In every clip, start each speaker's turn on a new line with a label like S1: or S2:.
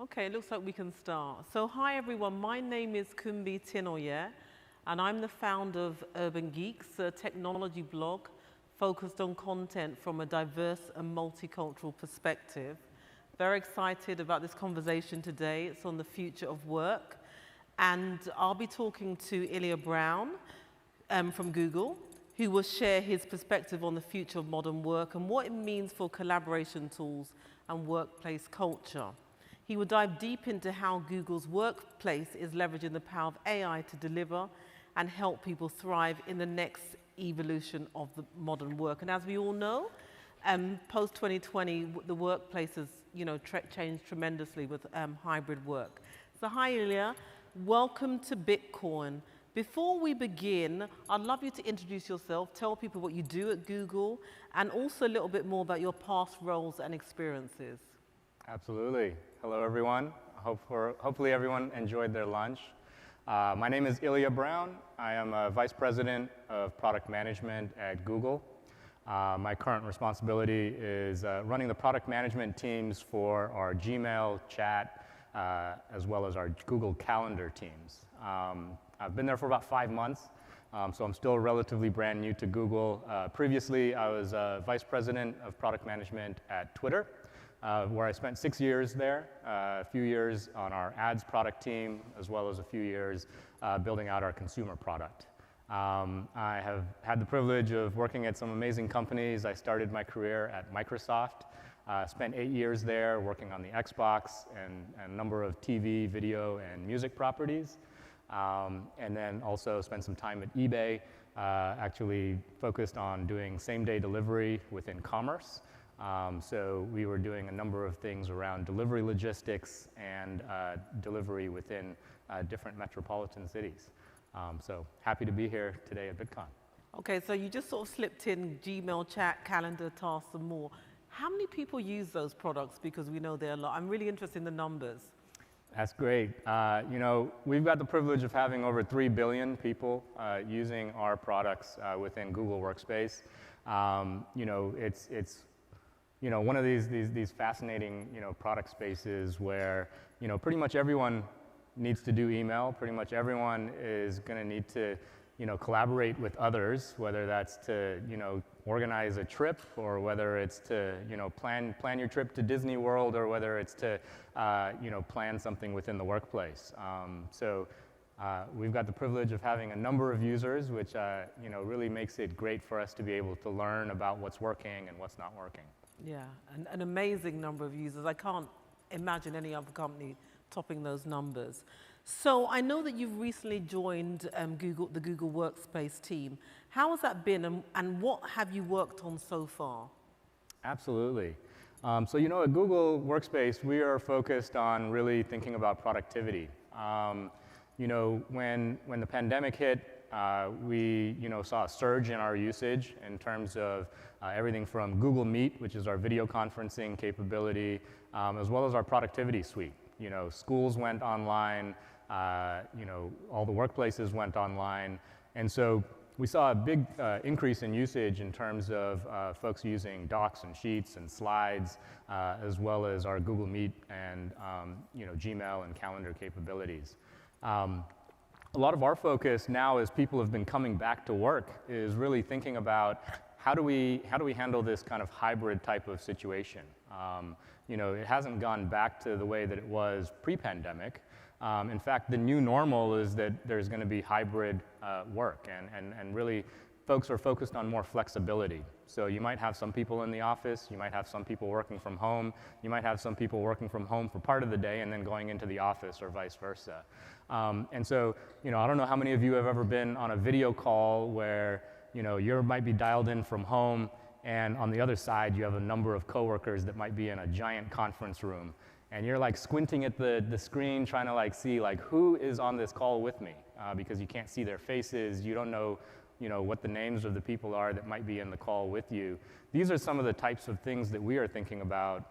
S1: Okay, it looks like we can start. So hi everyone, my name is Kunbi Tinuoye and I'm the founder of UrbanGeekz, a technology blog focused on content from a diverse and multicultural perspective. Very excited about this conversation today. It's on the future of work. And I'll be talking to Ilya Brown from Google, who will share his perspective on the future of modern work and what it means for collaboration tools and workplace culture. He will dive deep into how Google's workplace is leveraging the power of AI to deliver and help people thrive in the next evolution of the modern work. And as we all know, post-2020, the workplace has changed tremendously with hybrid work. So hi, Ilya. Welcome to BITCON. Before we begin, I'd love you to introduce yourself, tell people what you do at Google, and also a little bit more about your past roles and experiences.
S2: Absolutely. Hello, everyone. Hopefully everyone enjoyed their lunch. My name is Ilya Brown. I am a Vice President of Product Management at Google. My current responsibility is running the product management teams for our Gmail, chat, as well as our Google Calendar teams. I've been there for about 5 months, so I'm still relatively brand new to Google. Previously, I was Vice President of Product Management at Twitter, where I spent 6 years there, a few years on our ads product team, as well as a few years building out our consumer product. I have had the privilege of working at some amazing companies. I started my career at Microsoft, spent 8 years there working on the Xbox and a number of TV, video, and music properties. And then also spent some time at eBay, actually focused on doing same-day delivery within commerce. So we were doing a number of things around delivery logistics and delivery within different metropolitan cities. So happy to be here today at BITCON.
S1: Okay, so you just sort of slipped in Gmail, chat, calendar, tasks, and more. How many people use those products? Because we know there are a lot. I'm really interested in the numbers.
S2: That's great. We've got the privilege of having over 3 billion people using our products within Google Workspace. It's one of these fascinating product spaces where pretty much everyone needs to do email. Pretty much everyone is going to need to collaborate with others, whether that's to organize a trip, or whether it's to plan your trip to Disney World, or whether it's to plan something within the workplace. We've got the privilege of having a number of users, which really makes it great for us to be able to learn about what's working and what's not working.
S1: Yeah, an amazing number of users. I can't imagine any other company topping those numbers. So I know that you've recently joined the Google Workspace team. How has that been, and what have you worked on so far?
S2: Absolutely. So at Google Workspace, we are focused on really thinking about productivity. When the pandemic hit, we saw a surge in our usage in terms of everything from Google Meet, which is our video conferencing capability, as well as our productivity suite. Schools went online, all the workplaces went online, and so we saw a big increase in usage in terms of folks using docs and sheets and slides, as well as our Google Meet and Gmail and calendar capabilities. A lot of our focus now, as people have been coming back to work, is really thinking about how do we handle this kind of hybrid type of situation. It hasn't gone back to the way that it was pre-pandemic. In fact, the new normal is that there's going to be hybrid work, and really folks are focused on more flexibility. So you might have some people in the office, you might have some people working from home, you might have some people working from home for part of the day and then going into the office, or vice versa. And so, I don't know how many of you have ever been on a video call where you might be dialed in from home, and on the other side you have a number of coworkers that might be in a giant conference room, and you're like squinting at the screen trying to see who is on this call with me, because you can't see their faces, you don't know what the names of the people are that might be in the call with you. These are some of the types of things that we are thinking about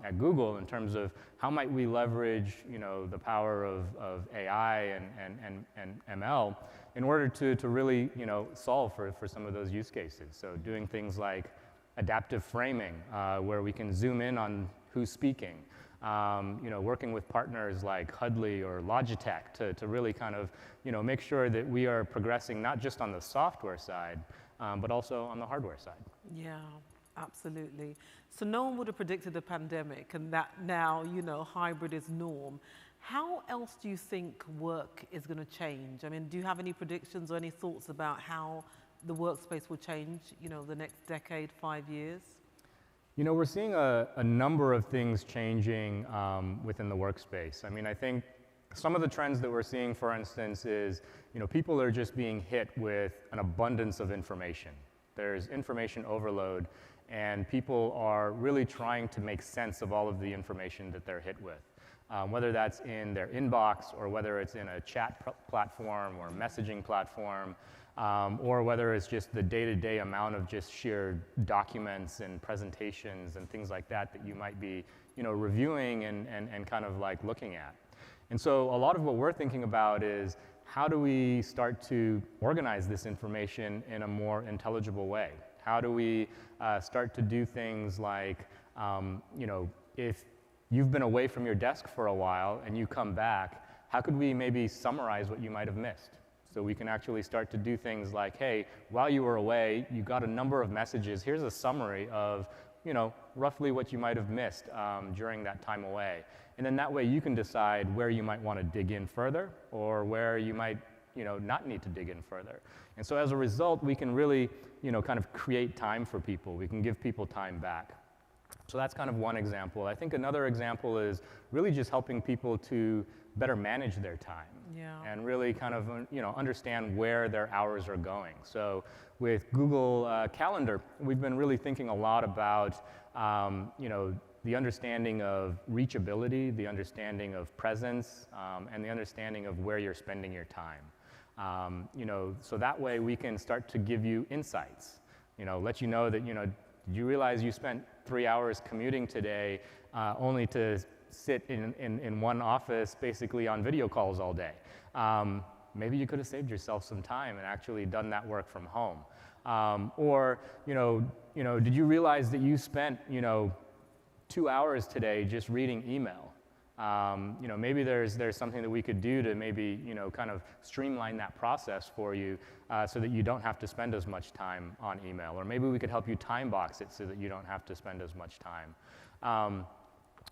S2: at Google in terms of how might we leverage the power of AI and ML in order to really solve for some of those use cases. So doing things like adaptive framing, where we can zoom in on who's speaking. Working with partners like Hudley or Logitech to really kind of, make sure that we are progressing not just on the software side, but also on the hardware side.
S1: Yeah, absolutely. So no one would have predicted the pandemic, and that now, hybrid is norm. How else do you think work is going to change? I mean, do you have any predictions or any thoughts about how the workspace will change, the next decade, 5 years?
S2: We're seeing a number of things changing within the workspace. I mean, I think some of the trends that we're seeing, for instance, is, people are just being hit with an abundance of information. There's information overload, and people are really trying to make sense of all of the information that they're hit with. Whether that's in their inbox, or whether it's in a chat platform or messaging platform, or whether it's just the day-to-day amount of just sheer documents and presentations and things like that that you might be, reviewing and kind of like looking at. And so a lot of what we're thinking about is, how do we start to organize this information in a more intelligible way? How do we start to do things like, if you've been away from your desk for a while and you come back, how could we maybe summarize what you might have missed? So we can actually start to do things like, hey, while you were away, you got a number of messages. Here's a summary of, roughly what you might have missed during that time away. And then that way you can decide where you might want to dig in further, or where you might, not need to dig in further. And so as a result, we can really, kind of create time for people. We can give people time back. So that's kind of one example. I think another example is really just helping people to better manage their time.
S1: Yeah.
S2: And really kind of, understand where their hours are going. So with Google Calendar, we've been really thinking a lot about, the understanding of reachability, the understanding of presence, and the understanding of where you're spending your time. So that way we can start to give you insights, let you know that, did you realize you spent 3 hours commuting today only to sit in one office basically on video calls all day? Maybe you could have saved yourself some time and actually done that work from home. Or, did you realize that you spent, 2 hours today just reading email? Maybe there's something that we could do to maybe, kind of streamline that process for you so that you don't have to spend as much time on email. Or maybe we could help you time box it so that you don't have to spend as much time.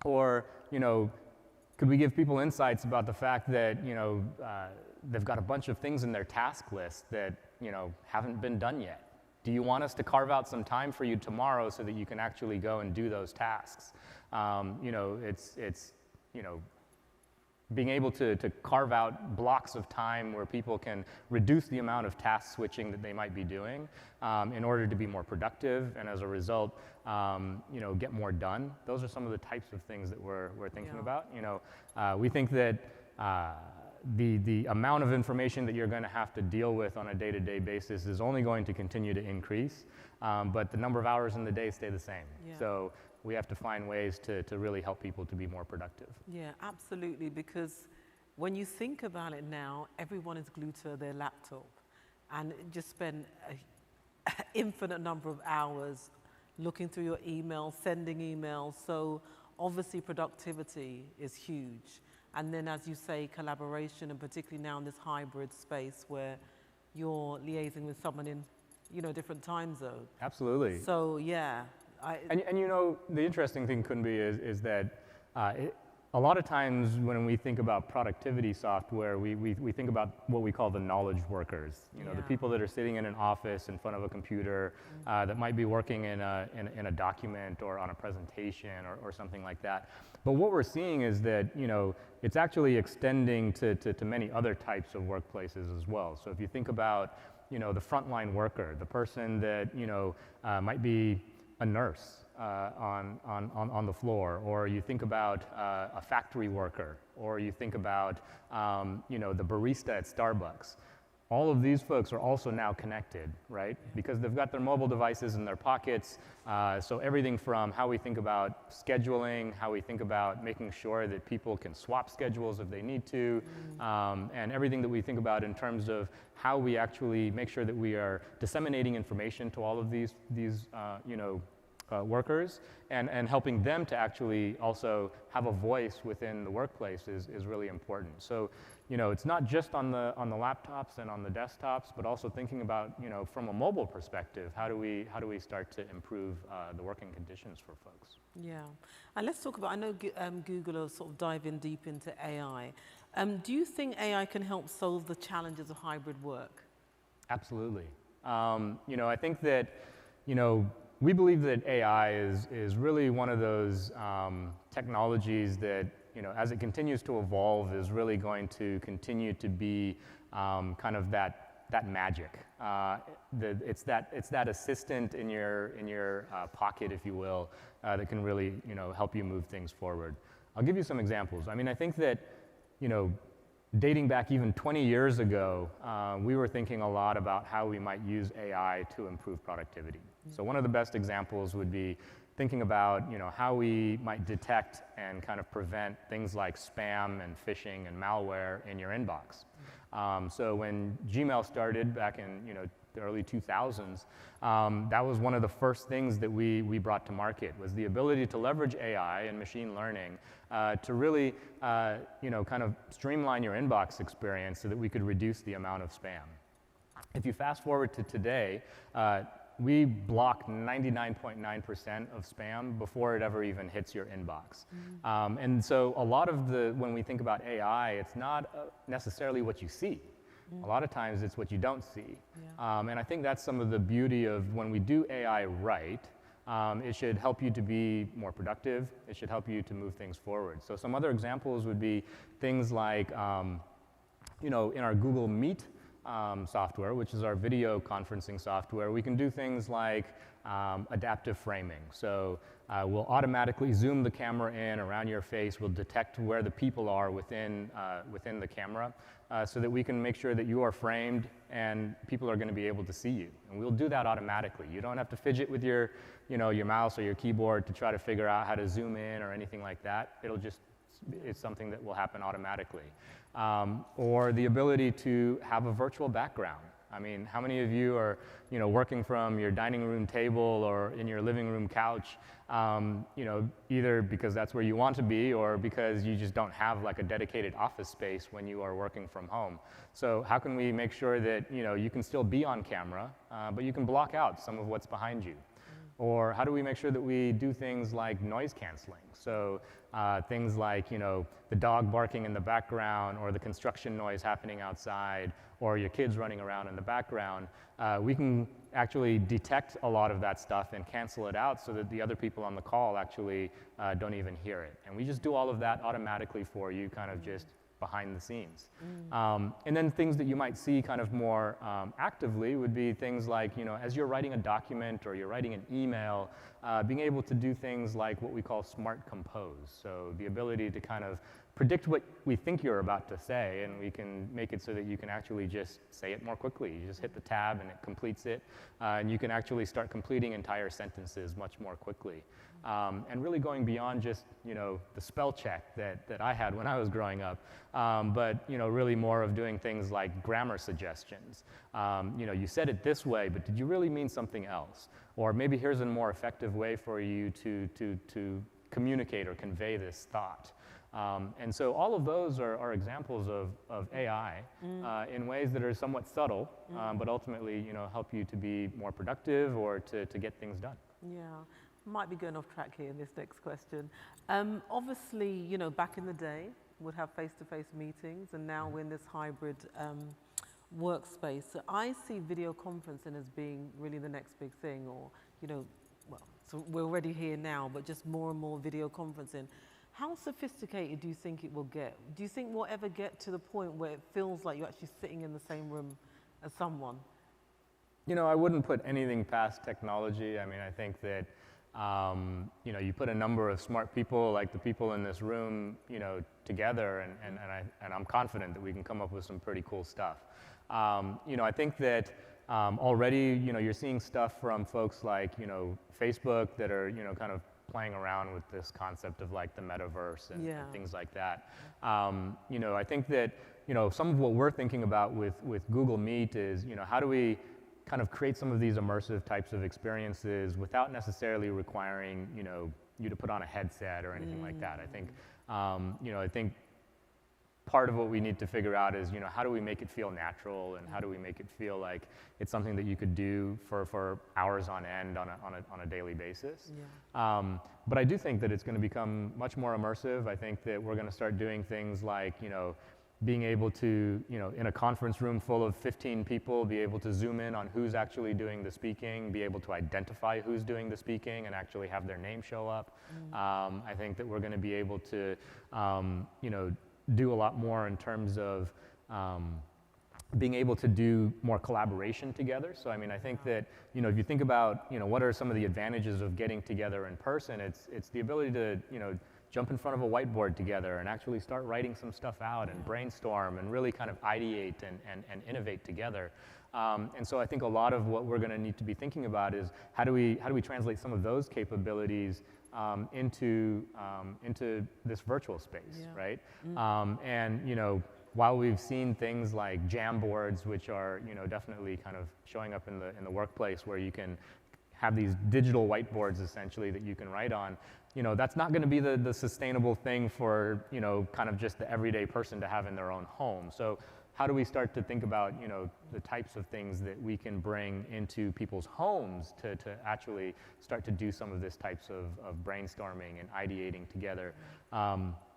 S2: Or, could we give people insights about the fact that, they've got a bunch of things in their task list that, haven't been done yet? Do you want us to carve out some time for you tomorrow so that you can actually go and do those tasks? It's being able to carve out blocks of time where people can reduce the amount of task switching that they might be doing in order to be more productive, and as a result, get more done. Those are some of the types of things that we're thinking about. We think that the amount of information that you're going to have to deal with on a day-to-day basis is only going to continue to increase, but the number of hours in the day stay the same.
S1: Yeah.
S2: So we have to find ways to really help people to be more productive.
S1: Yeah, absolutely, because when you think about it now, everyone is glued to their laptop and just spend an infinite number of hours looking through your emails, sending emails. So obviously productivity is huge. And then, as you say, collaboration, and particularly now in this hybrid space where you're liaising with someone in, different time zone.
S2: Absolutely.
S1: So yeah.
S2: And the interesting thing, Kunbi, is that a lot of times when we think about productivity software, we think about what we call the knowledge workers. The people that are sitting in an office in front of a computer that might be working in a document or on a presentation or something like that. But what we're seeing is that it's actually extending to many other types of workplaces as well. So if you think about the frontline worker, the person that might be a nurse on the floor, or you think about a factory worker, or you think about the barista at Starbucks. All of these folks are also now connected, right? Because they've got their mobile devices in their pockets. So everything from how we think about scheduling, how we think about making sure that people can swap schedules if they need to, and everything that we think about in terms of how we actually make sure that we are disseminating information to all of these workers, and helping them to actually also have a voice within the workplace is really important. So, it's not just on the laptops and on the desktops, but also thinking about, from a mobile perspective, how do we start to improve the working conditions for folks?
S1: Yeah, and let's talk about, I know Google are sort of diving deep into AI. Do you think AI can help solve the challenges of hybrid work?
S2: Absolutely. I think that, we believe that AI is really one of those technologies that, as it continues to evolve, is really going to continue to be kind of that magic. It's that assistant in your pocket, if you will, that can really help you move things forward. I'll give you some examples. I mean, I think that dating back even 20 years ago, we were thinking a lot about how we might use AI to improve productivity. So one of the best examples would be thinking about how we might detect and kind of prevent things like spam and phishing and malware in your inbox. So when Gmail started back in the early 2000s, that was one of the first things that we brought to market, was the ability to leverage AI and machine learning to really kind of streamline your inbox experience so that we could reduce the amount of spam. If you fast forward to today, we block 99.9% of spam before it ever even hits your inbox. And so a lot of when we think about AI, it's not necessarily what you see. A lot of times it's what you don't see. Yeah. And I think that's some of the beauty of when we do AI right, it should help you to be more productive. It should help you to move things forward. So some other examples would be things like, in our Google Meet software, which is our video conferencing software, we can do things like adaptive framing. So we'll automatically zoom the camera in around your face. We'll detect where the people are within the camera so that we can make sure that you are framed and people are going to be able to see you. And we'll do that automatically. You don't have to fidget with your mouse or your keyboard to try to figure out how to zoom in or anything like that. It's something that will happen automatically. Or the ability to have a virtual background. I mean, how many of you are, working from your dining room table or in your living room couch, either because that's where you want to be or because you just don't have like a dedicated office space when you are working from home. So how can we make sure that, you can still be on camera, but you can block out some of what's behind you? Or how do we make sure that we do things like noise canceling? So things like, the dog barking in the background or the construction noise happening outside or your kids running around in the background, we can actually detect a lot of that stuff and cancel it out so that the other people on the call actually don't even hear it. And we just do all of that automatically for you, kind of just behind the scenes. And then things that you might see kind of more actively would be things like, as you're writing a document or you're writing an email, being able to do things like what we call smart compose. So the ability to kind of predict what we think you're about to say, and we can make it so that you can actually just say it more quickly. You just hit the tab and it completes it, and you can actually start completing entire sentences much more quickly. And really going beyond just, the spell check that I had when I was growing up, but, really more of doing things like grammar suggestions. You said it this way, but did you really mean something else? Or maybe here's a more effective way for you to communicate or convey this thought. And so all of those are examples of AI in ways that are somewhat subtle, but ultimately, help you to be more productive or to get things done.
S1: Yeah. Might be going off track here in this next question. Obviously, back in the day, we'd have face-to-face meetings, and now we're in this hybrid workspace. So I see video conferencing as being really the next big thing, or, so we're already here now, but just more and more video conferencing. How sophisticated do you think it will get? Do you think we'll ever get to the point where it feels like you're actually sitting in the same room as someone?
S2: I wouldn't put anything past technology. I mean, I think that you put a number of smart people, like the people in this room, together, and I'm confident that we can come up with some pretty cool stuff. I think that already, you're seeing stuff from folks like, Facebook that are, kind of playing around with this concept of like the metaverse and things like that. I think that, some of what we're thinking about with Google Meet is, how do we kind of create some of these immersive types of experiences without necessarily requiring, you to put on a headset or anything like that. I think, I think part of what we need to figure out is, how do we make it feel natural, and how do we make it feel like it's something that you could do for hours on end on a daily basis.
S1: Yeah.
S2: But I do think that it's going to become much more immersive. I think that we're going to start doing things like, being able to, in a conference room full of 15 people, be able to zoom in on who's actually doing the speaking, be able to identify who's doing the speaking and actually have their name show up. I think that we're going to be able to, do a lot more in terms of being able to do more collaboration together. So I mean, I think that, if you think about, what are some of the advantages of getting together in person, it's the ability to, jump in front of a whiteboard together and actually start writing some stuff out and brainstorm and really kind of ideate and innovate together. And so I think a lot of what we're going to need to be thinking about is how do we translate some of those capabilities into this virtual space, right? And while we've seen things like Jamboards, which are definitely kind of showing up in the workplace, where you can have these digital whiteboards essentially that you can write on, that's not going to be the sustainable thing for kind of just the everyday person to have in their own home. So how do we start to think about the types of things that we can bring into people's homes to actually start to do some of this types of brainstorming and ideating together?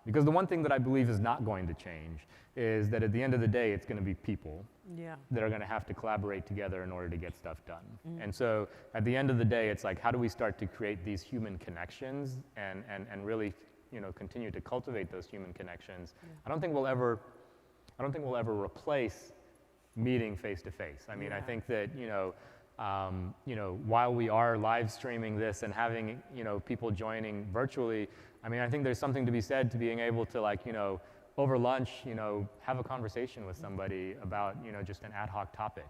S2: Because the one thing that I believe is not going to change is that at the end of the day, it's going to be people that are going to have to collaborate together in order to get stuff done. And so at the end of the day, it's like, how do we start to create these human connections and really continue to cultivate those human connections? I don't think we'll ever replace meeting face to face. I mean, I think that while we are live streaming this and having people joining virtually, I mean, I think there's something to be said to being able to over lunch, have a conversation with somebody about just an ad hoc topic.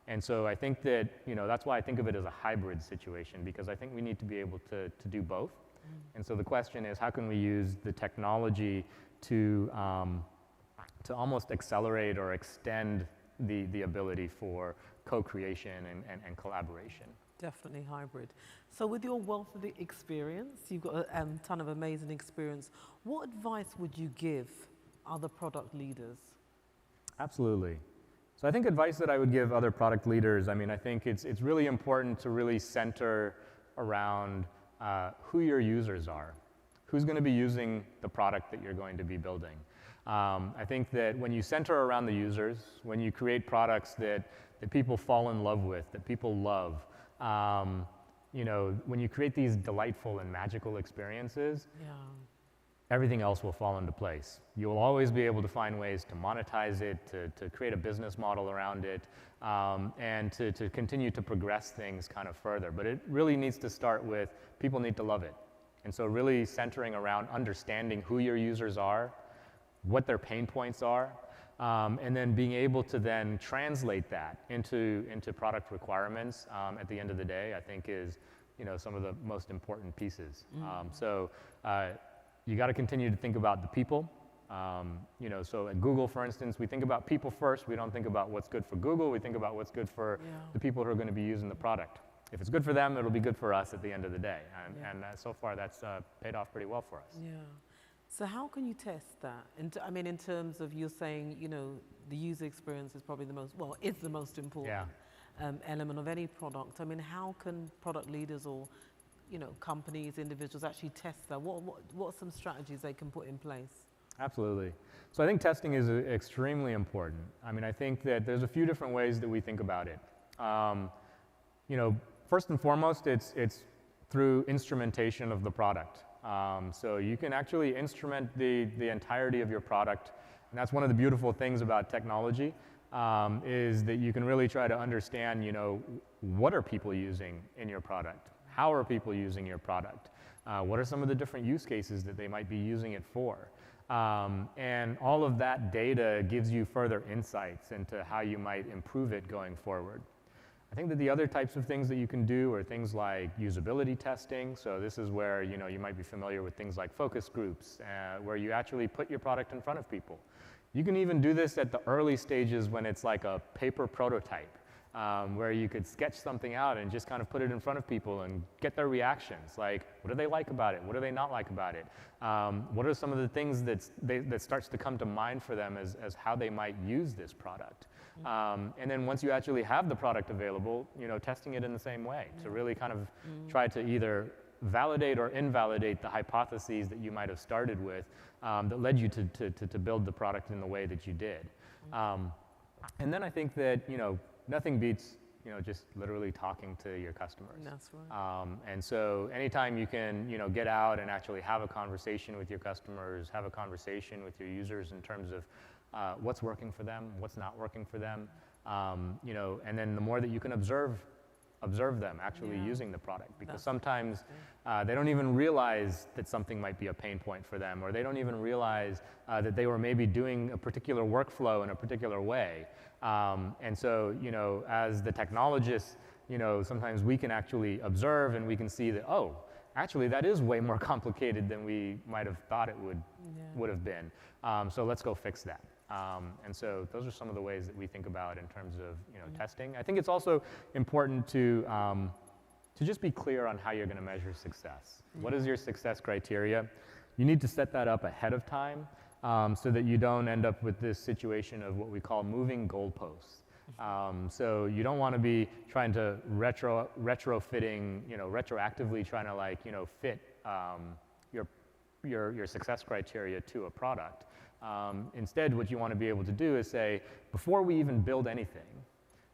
S2: And so I think that that's why I think of it as a hybrid situation, because I think we need to be able to do both. And so the question is, how can we use the technology to almost accelerate or extend the ability for co-creation and collaboration?
S1: Definitely hybrid. So with your wealth of experience, you've got a ton of amazing experience. What advice would you give other product leaders? Absolutely.
S2: So I think advice that I would give other product leaders, I mean, I think it's really important to really center around who your users are, who's going to be using the product that you're going to be building. I think that when you center around the users, when you create products that people fall in love with, that people love, when you create these delightful and magical experiences, everything else will fall into place. You'll always be able to find ways to monetize it, to create a business model around it, and to continue to progress things kind of further. But it really needs to start with people need to love it. And so really centering around understanding who your users are, what their pain points are, and then being able to then translate that into product requirements at the end of the day, I think is some of the most important pieces. So you got to continue to think about the people. So at Google, for instance, we think about people first. We don't think about what's good for Google. We think about what's good for the people who are going to be using the product. If it's good for them, it'll be good for us at the end of the day. And so far, that's paid off pretty well for us.
S1: Yeah. So how can you test that? I mean, in terms of you're saying, the user experience is probably it's the most important element of any product. I mean, how can product leaders or, companies, individuals actually test that? What are some strategies they can put in place?
S2: Absolutely. So I think testing is extremely important. I mean, I think that there's a few different ways that we think about it. First and foremost, it's through instrumentation of the product. So you can actually instrument the entirety of your product, and that's one of the beautiful things about technology, is that you can really try to understand, what are people using in your product? How are people using your product? What are some of the different use cases that they might be using it for? And all of that data gives you further insights into how you might improve it going forward. I think that the other types of things that you can do are things like usability testing. So this is where you might be familiar with things like focus groups, where you actually put your product in front of people. You can even do this at the early stages when it's like a paper prototype. where you could sketch something out and just kind of put it in front of people and get their reactions. Like, what do they like about it? What do they not like about it? What are some of the things that starts to come to mind for them as how they might use this product? And then once you actually have the product available, testing it in the same way to really kind of try to either validate or invalidate the hypotheses that you might have started with that led you to build the product in the way that you did. And then I think that, nothing beats, just literally talking to your customers.
S1: That's right.
S2: And so anytime you can, get out and actually have a conversation with your customers, have a conversation with your users in terms of what's working for them, what's not working for them, and then the more that you can observe them actually using the product, because sometimes they don't even realize that something might be a pain point for them, or they don't even realize that they were maybe doing a particular workflow in a particular way. And so, as the technologists, sometimes we can actually observe and we can see that, oh, actually that is way more complicated than we might have thought it would have been. So let's go fix that. And so those are some of the ways that we think about in terms of testing. I think it's also important to just be clear on how you're going to measure success. What is your success criteria? You need to set that up ahead of time so that you don't end up with this situation of what we call moving goalposts. So you don't want to be trying to retrofitting, retroactively trying to fit your success criteria to a product. Instead, what you want to be able to do is say, before we even build anything,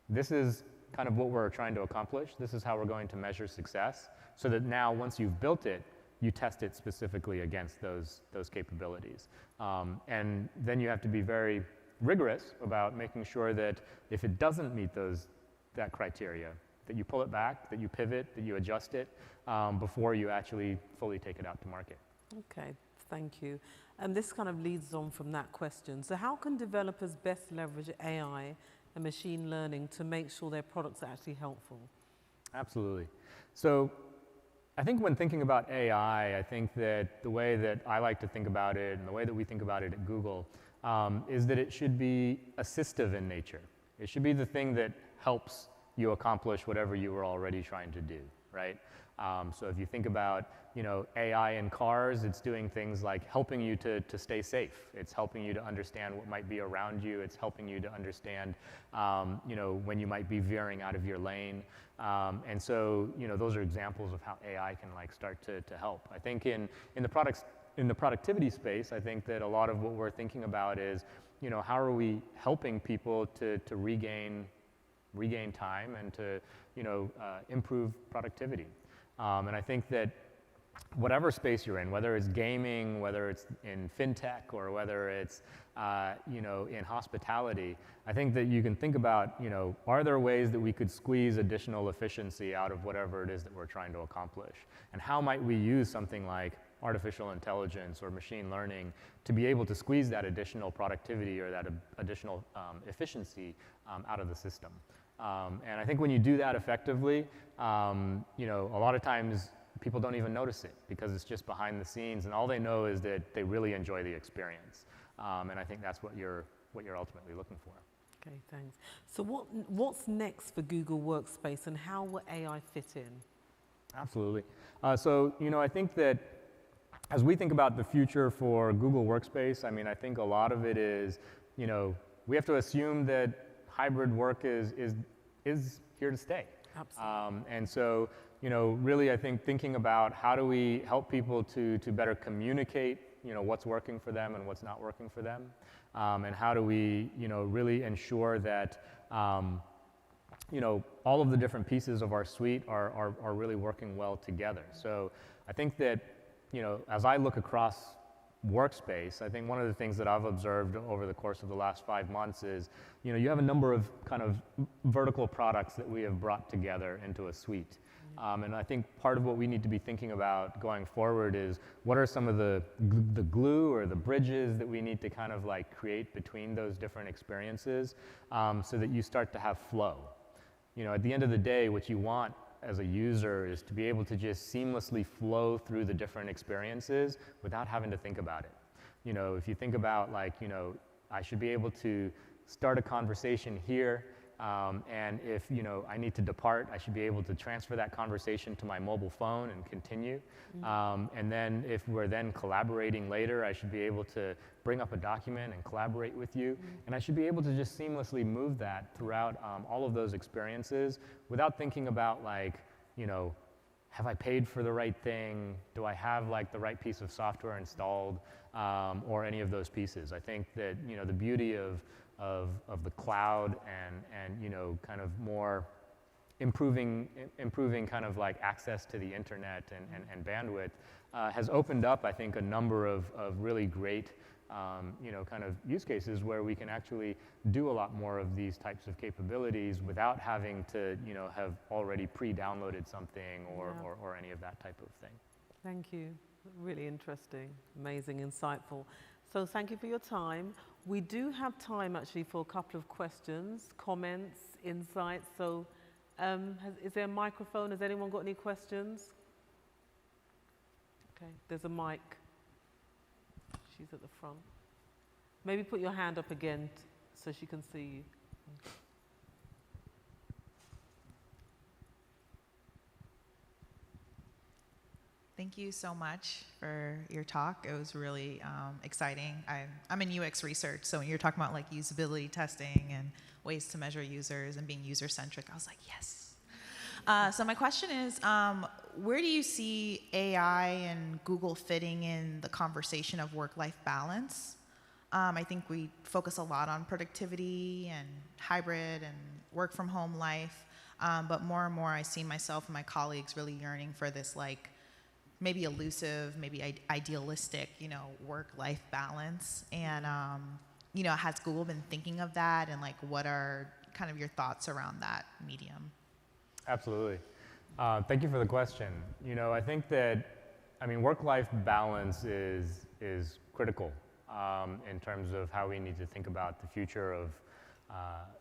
S2: this is kind of what we're trying to accomplish. This is how we're going to measure success, so that now, once you've built it, you test it specifically against those capabilities. And then you have to be very rigorous about making sure that if it doesn't meet that criteria, that you pull it back, that you pivot, that you adjust it before you actually fully take it out to market.
S1: Okay, thank you. And this kind of leads on from that question. So how can developers best leverage AI and machine learning to make sure their products are actually helpful?
S2: Absolutely. So I think when thinking about AI, I think that the way that I like to think about it and the way that we think about it at Google is that it should be assistive in nature. It should be the thing that helps you accomplish whatever you were already trying to do, right? So if you think about, AI in cars, it's doing things like helping you to stay safe. It's helping you to understand what might be around you. It's helping you to understand, when you might be veering out of your lane. And so, those are examples of how AI can start to help. I think in the productivity space, I think that a lot of what we're thinking about is, how are we helping people to regain time and to, improve productivity. And I think that whatever space you're in, whether it's gaming, whether it's in fintech, or whether it's in hospitality, I think that you can think about, are there ways that we could squeeze additional efficiency out of whatever it is that we're trying to accomplish? And how might we use something like artificial intelligence or machine learning to be able to squeeze that additional productivity or that additional efficiency out of the system? And I think when you do that effectively, a lot of times people don't even notice it because it's just behind the scenes, and all they know is that they really enjoy the experience. And I think that's what you're ultimately looking for.
S1: Okay, thanks. So what's next for Google Workspace, and how will AI fit in?
S2: Absolutely. So I think that as we think about the future for Google Workspace, I think a lot of it is, we have to assume that hybrid work is here to stay.
S1: Absolutely.
S2: And so, really, I think thinking about how do we help people to better communicate, what's working for them and what's not working for them, and how do we, really ensure that, all of the different pieces of our suite are really working well together. So I think that, as I look across Workspace, I think one of the things that I've observed over the course of the last 5 months is, you have a number of kind of vertical products that we have brought together into a suite. And I think part of what we need to be thinking about going forward is what are some of the glue or the bridges that we need to kind of create between those different experiences so that you start to have flow. At the end of the day, what you want as a user is to be able to just seamlessly flow through the different experiences without having to think about it. If you think about I should be able to start a conversation here And if I need to depart, I should be able to transfer that conversation to my mobile phone and continue. And then if we're then collaborating later, I should be able to bring up a document and collaborate with you. And I should be able to just seamlessly move that throughout all of those experiences without thinking about like, have I paid for the right thing? Do I have like the right piece of software installed, or any of those pieces? I think that the beauty of the cloud and kind of more improving kind of like access to the internet and bandwidth has opened up, I think, a number of really great kind of use cases where we can actually do a lot more of these types of capabilities without having to have already pre-downloaded something or any of that type of thing.
S1: Thank you. Really interesting, amazing, insightful. So thank you for your time. We do have time actually for a couple of questions, comments, insights. So is there a microphone? Has anyone got any questions? Okay, there's a mic. She's at the front. Maybe put your hand up again so she can see you.
S3: Thank you so much for your talk. It was really exciting. I'm in UX research, so when you're talking about like usability testing and ways to measure users and being user-centric, I was like, yes. So my question is, where do you see AI and Google fitting in the conversation of work-life balance? I think we focus a lot on productivity and hybrid and work-from-home life, but more and more I see myself and my colleagues really yearning for this like maybe elusive, maybe idealistic, work-life balance. And, has Google been thinking of that? And like, what are kind of your thoughts around that medium?
S2: Absolutely. Thank you for the question. I think that, work-life balance is critical in terms of how we need to think about the future of,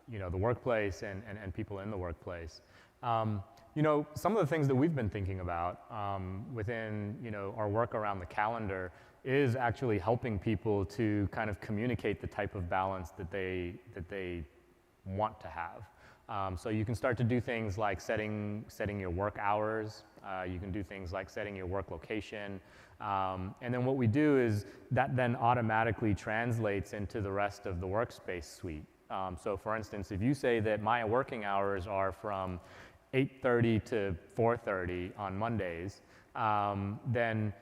S2: the workplace and people in the workplace. Some of the things that we've been thinking about within, our work around the calendar is actually helping people to kind of communicate the type of balance that they want to have. So you can start to do things like setting your work hours. You can do things like setting your work location. And then what we do is that then automatically translates into the rest of the workspace suite. So for instance, if you say that my working hours are from 8:30 to 4:30 on Mondays, then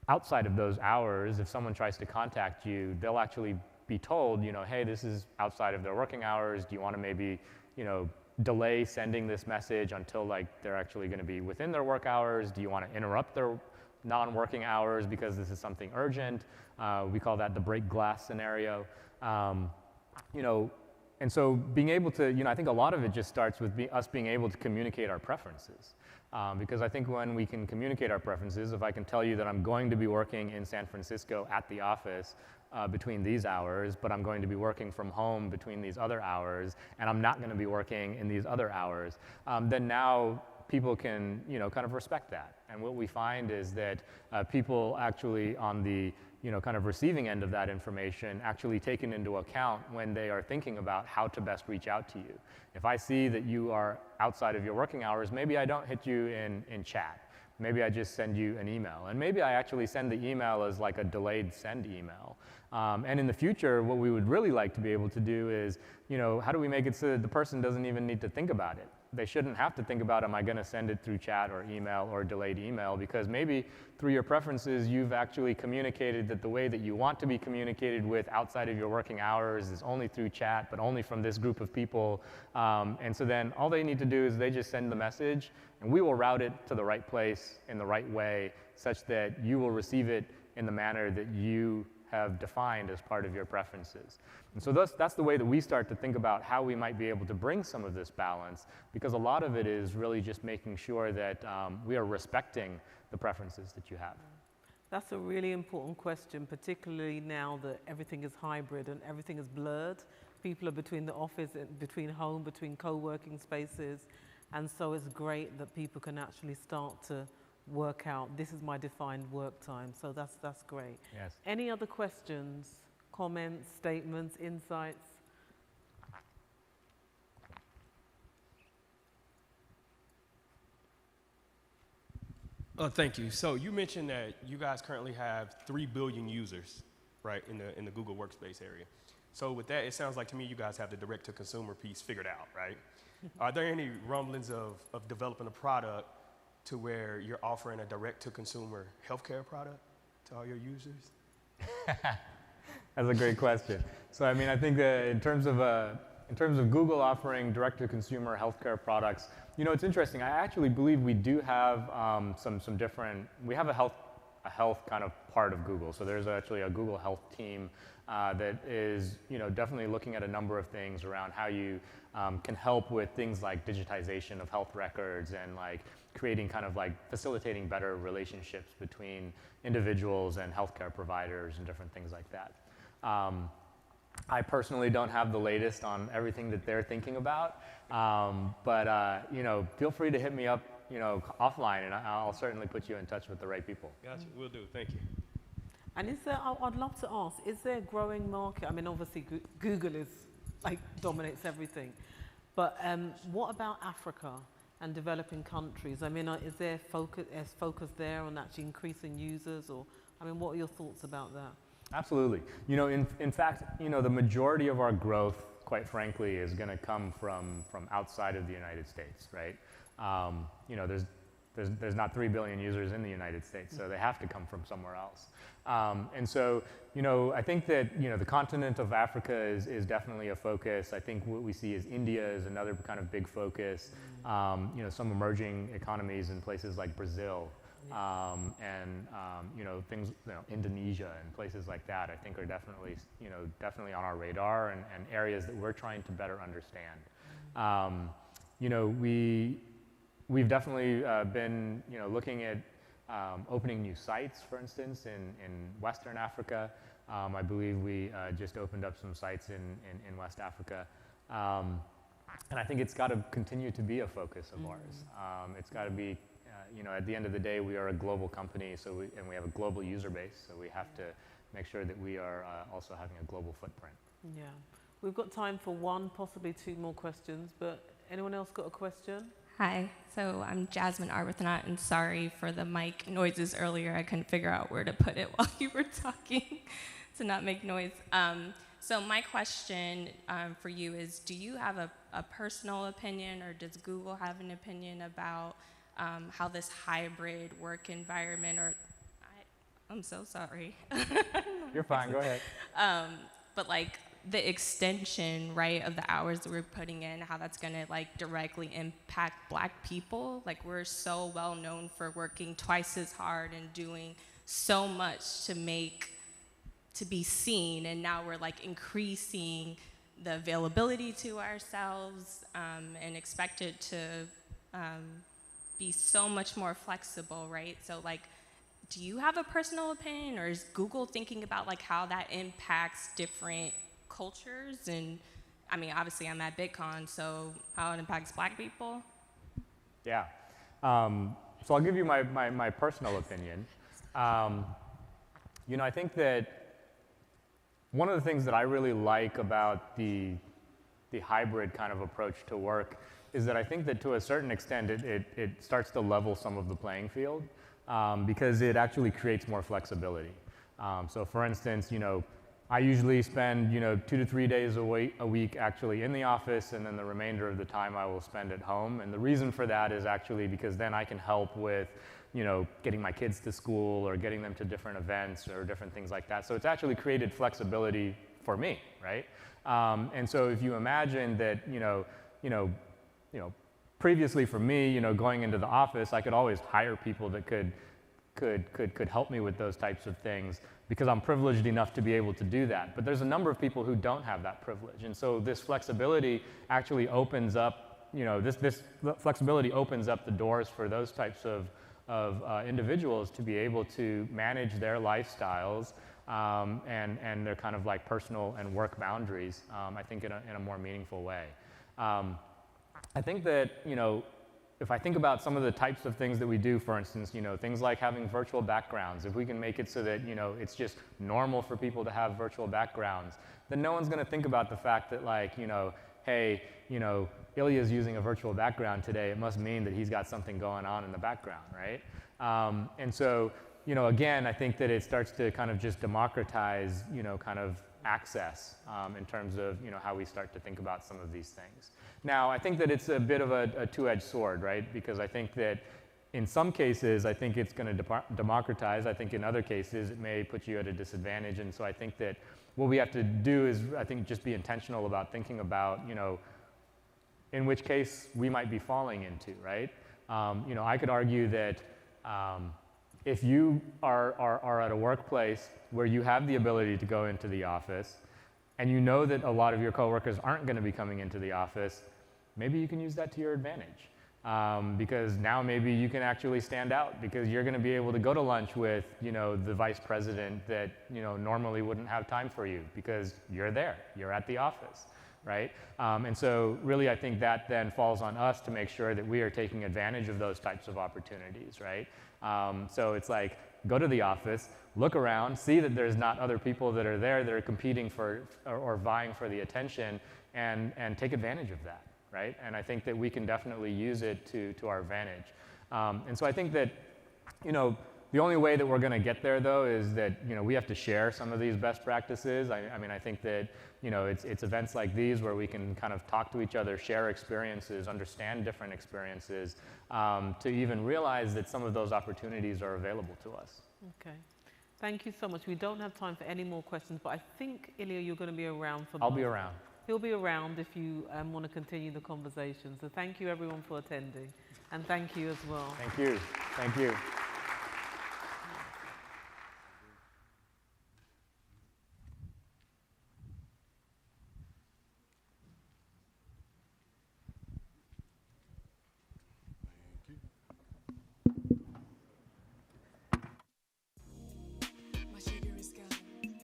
S2: outside of those hours, if someone tries to contact you, they'll actually be told, hey, this is outside of their working hours. Do you want to maybe, delay sending this message until like they're actually going to be within their work hours? Do you want to interrupt their non-working hours because this is something urgent? We call that the break glass scenario. And so being able to, I think a lot of it just starts with us being able to communicate our preferences. Because I think when we can communicate our preferences, if I can tell you that I'm going to be working in San Francisco at the office between these hours, but I'm going to be working from home between these other hours, and I'm not going to be working in these other hours, then now people can, kind of respect that. And what we find is that people actually on the kind of receiving end of that information actually taken into account when they are thinking about how to best reach out to you. If I see that you are outside of your working hours, maybe I don't hit you in chat. Maybe I just send you an email. And maybe I actually send the email as like a delayed send email. And in the future, what we would really like to be able to do is, how do we make it so that the person doesn't even need to think about it? They shouldn't have to think about, am I going to send it through chat or email or delayed email? Because maybe through your preferences, you've actually communicated that the way that you want to be communicated with outside of your working hours is only through chat, but only from this group of people. And so then all they need to do is they just send the message, and we will route it to the right place in the right way such that you will receive it in the manner that you have defined as part of your preferences. And so that's the way that we start to think about how we might be able to bring some of this balance, because a lot of it is really just making sure that we are respecting the preferences that you have.
S1: That's a really important question, particularly now that everything is hybrid and everything is blurred. People are between the office, between home, between co-working spaces. And so it's great that people can actually start to work out, this is my defined work time. So that's great.
S2: Yes.
S1: Any other questions, comments, statements, insights?
S4: Thank you. So you mentioned that you guys currently have 3 billion users, right, in the Google Workspace area. So with that, it sounds like to me you guys have the direct-to-consumer piece figured out, right? Are there any rumblings of developing a product to where you're offering a direct-to-consumer healthcare product to all your users?
S2: That's a great question. So I mean, I think that in terms of Google offering direct-to-consumer healthcare products, you know, it's interesting. I actually believe we do have some different. We have a health kind of part of Google. So there's actually a Google Health team that is, you know, definitely looking at a number of things around how you can help with things like digitization of health records and like creating kind of like facilitating better relationships between individuals and healthcare providers and different things like that. I personally don't have the latest on everything that they're thinking about, but you know, feel free to hit me up, you know, offline, and I'll certainly put you in touch with the right people.
S4: Gotcha, will do, thank you.
S1: And is there, I'd love to ask, is there a growing market? I mean, obviously Google is like dominates everything, but what about Africa and developing countries? I mean, is there focus there on actually increasing users, or, I mean, what are your thoughts about that?
S2: Absolutely. You know, in fact, you know, the majority of our growth, quite frankly, is going to come from outside of the United States, right? You know, there's not 3 billion users in the United States, so they have to come from somewhere else. And so, you know, I think that, you know, the continent of Africa is definitely a focus. I think what we see is India is another kind of big focus. You know, some emerging economies in places like Brazil. And you know, things, you know, Indonesia and places like that, I think are definitely, you know, definitely on our radar and areas that we're trying to better understand. You know, we've definitely been, you know, looking at opening new sites, for instance, in Western Africa. I believe we just opened up some sites in West Africa. And I think it's got to continue to be a focus of ours. It's got to be, you know, at the end of the day, we are a global company, so we have a global user base, so we have to make sure that we are also having a global footprint. Yeah.
S1: We've got time for one, possibly two more questions, but anyone else got a question?
S5: Hi, so I'm Jasmine Arbuthnot, and sorry for the mic noises earlier. I couldn't figure out where to put it while you were talking to not make noise. So my question for you is, do you have a personal opinion, or does Google have an opinion about how this hybrid work environment, or I'm so sorry.
S2: You're fine, go ahead.
S5: But like the extension, right, of the hours that we're putting in, how that's gonna like directly impact Black people. Like, we're so well known for working twice as hard and doing so much to be seen, and now we're like increasing the availability to ourselves and expected to be so much more flexible, right? So like, do you have a personal opinion, or is Google thinking about like how that impacts different cultures? And I mean, obviously I'm at BITCON, so how it impacts Black people?
S2: Yeah, so I'll give you my personal opinion. You know, I think that one of the things that I really like about the hybrid kind of approach to work is that I think that to a certain extent it starts to level some of the playing field because it actually creates more flexibility. So for instance, you know, I usually spend, you know, 2 to 3 days a week actually in the office, and then the remainder of the time I will spend at home. And the reason for that is actually because then I can help with, you know, getting my kids to school or getting them to different events or different things like that. So it's actually created flexibility for me, right? And so if you imagine that, you know, previously for me, you know, going into the office, I could always hire people that could help me with those types of things because I'm privileged enough to be able to do that. But there's a number of people who don't have that privilege. And so this flexibility actually opens up, you know, this flexibility opens up the doors for those types of individuals to be able to manage their lifestyles and their kind of like personal and work boundaries, I think in a more meaningful way. I think that, you know, if I think about some of the types of things that we do, for instance, you know, things like having virtual backgrounds, if we can make it so that, you know, it's just normal for people to have virtual backgrounds, then no one's going to think about the fact that, like, you know, hey, you know, Ilya's using a virtual background today, it must mean that he's got something going on in the background, right? And so, you know, again, I think that it starts to kind of just democratize, you know, kind of access in terms of, you know, how we start to think about some of these things. Now, I think that it's a bit of a two-edged sword, right? Because I think that in some cases, I think it's going to democratize. I think in other cases, it may put you at a disadvantage. And so I think that what we have to do is, I think, just be intentional about thinking about, you know, in which case we might be falling into, right? You know, I could argue that if you are at a workplace where you have the ability to go into the office, and you know that a lot of your coworkers aren't going to be coming into the office, maybe you can use that to your advantage. Because now maybe you can actually stand out because you're going to be able to go to lunch with, you know, the vice president that, you know, normally wouldn't have time for you because you're there, you're at the office, right? And so really I think that then falls on us to make sure that we are taking advantage of those types of opportunities, right? So it's like, go to the office, look around, see that there's not other people that are there that are competing for or vying for the attention, and take advantage of that. Right? And I think that we can definitely use it to our advantage. And so I think that, you know, the only way that we're going to get there, though, is that, you know, we have to share some of these best practices. I mean, I think that, you know, it's events like these where we can kind of talk to each other, share experiences, understand different experiences, to even realize that some of those opportunities are available to us.
S1: Okay. Thank you so much. We don't have time for any more questions, but I think, Ilya, you're going to be around for
S2: I'll be around.
S1: He'll be around if you want to continue the conversation. So thank you everyone for attending, and thank you as well.
S2: Thank you. Thank you.